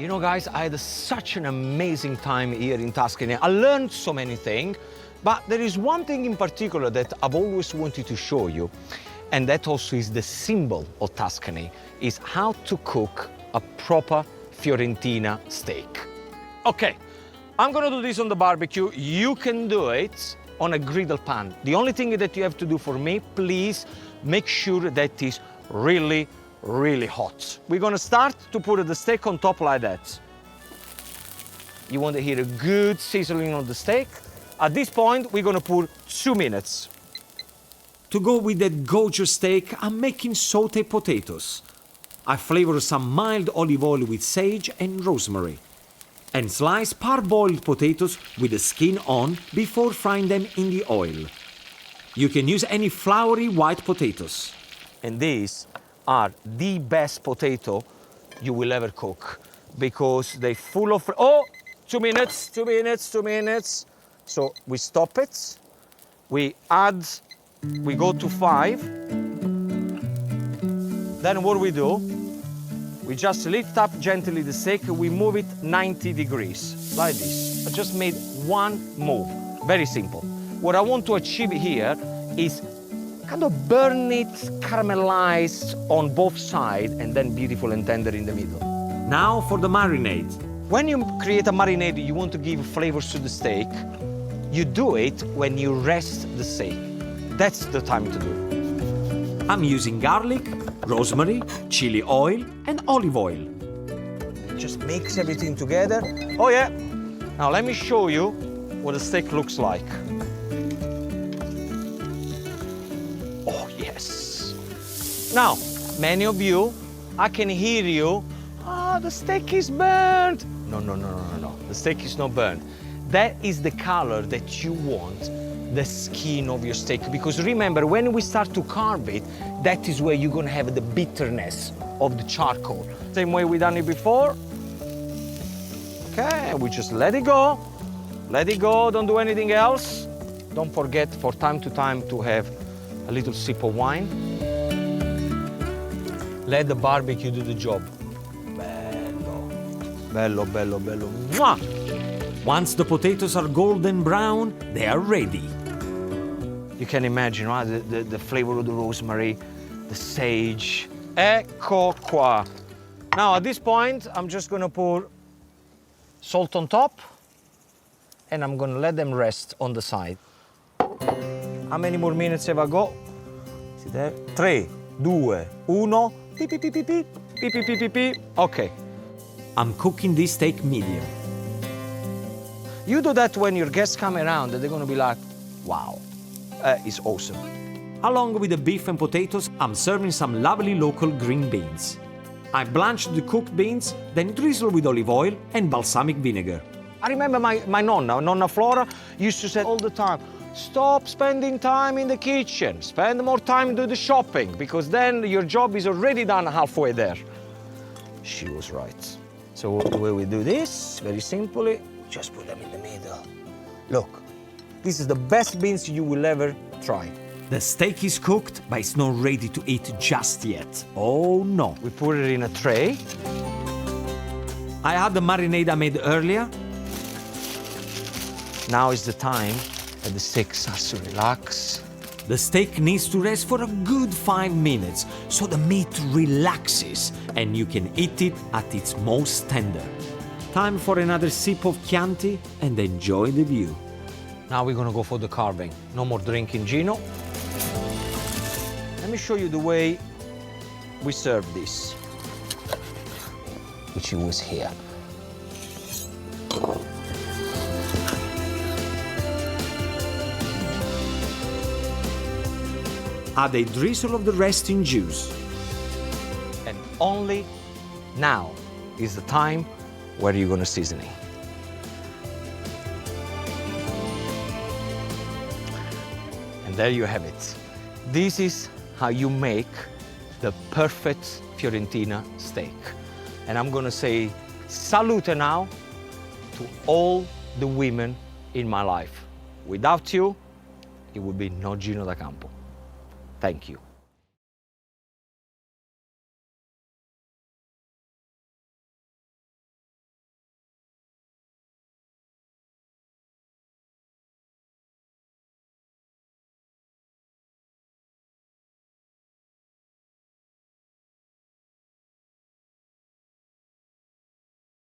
You know, guys, I had such an amazing time here in Tuscany. I learned so many things, but there is one thing in particular that I've always wanted to show you, and that also is the symbol of Tuscany, is how to cook a proper Fiorentina steak. Okay, I'm gonna do this on the barbecue. You can do it on a griddle pan. The only thing that you have to do for me, please make sure that it's really, really hot. We're gonna start to put the steak on top like that. You want to hear a good sizzling on the steak. At this point, we're gonna put 2 minutes. To go with that gorgeous steak, I'm making sauté potatoes. I flavor some mild olive oil with sage and rosemary. And slice parboiled potatoes with the skin on before frying them in the oil. You can use any floury white potatoes. And these are the best potato you will ever cook because they're full of... Oh, 2 minutes, 2 minutes, 2 minutes. So we stop it, we add, we go to 5. Then what do? We just lift up gently the steak, we move it 90 degrees, like this. I just made one move, very simple. What I want to achieve here is kind of burn it, caramelized on both sides, and then beautiful and tender in the middle. Now for the marinade. When you create a marinade, you want to give flavors to the steak. You do it when you rest the steak. That's the time to do it. I'm using garlic, rosemary, chili oil, and olive oil. Just mix everything together. Oh yeah. Now let me show you what the steak looks like. Oh yes. Now, many of you, I can hear you. Ah, the steak is burnt. No. The steak is not burnt. That is the color that you want the skin of your steak. Because remember, when we start to carve it, that is where you're gonna have the bitterness of the charcoal. Same way we done it before. Okay, we just let it go. Let it go, don't do anything else. Don't forget for time to time to have a little sip of wine. Let the barbecue do the job. Bello, bello, bello. Mwah! Once the potatoes are golden brown, they are ready. You can imagine, right? The flavor of the rosemary, the sage. Ecco qua. Now, at this point, I'm just gonna pour salt on top, and I'm gonna let them rest on the side. How many more minutes have I got? See there? 3, 2, 1. Beep, beep, beep, beep, beep. Beep, beep, beep, beep, beep. Okay. I'm cooking this steak medium. You do that when your guests come around, and they're gonna be like, wow, it's awesome. Along with the beef and potatoes, I'm serving some lovely local green beans. I blanched the cooked beans, then drizzle with olive oil and balsamic vinegar. I remember my Nonna Flora, used to say all the time, stop spending time in the kitchen, spend more time doing the shopping, because then your job is already done halfway there. She was right. So the way we do this, very simply, just put them in the middle. Look, this is the best beans you will ever try. The steak is cooked, but it's not ready to eat just yet. Oh no. We put it in a tray. I had the marinade I made earlier. Now is the time that the steak starts to relax. The steak needs to rest for a good 5 minutes, so the meat relaxes and you can eat it at its most tender. Time for another sip of Chianti and enjoy the view. Now we're gonna go for the carving. No more drinking, Gino. Let me show you the way we serve this, which was here. Add a drizzle of the resting juice. And only now is the time where you're gonna season it. And there you have it. This is how you make the perfect Fiorentina steak. And I'm gonna say salute now to all the women in my life. Without you, it would be no Gino D'Acampo. Thank you.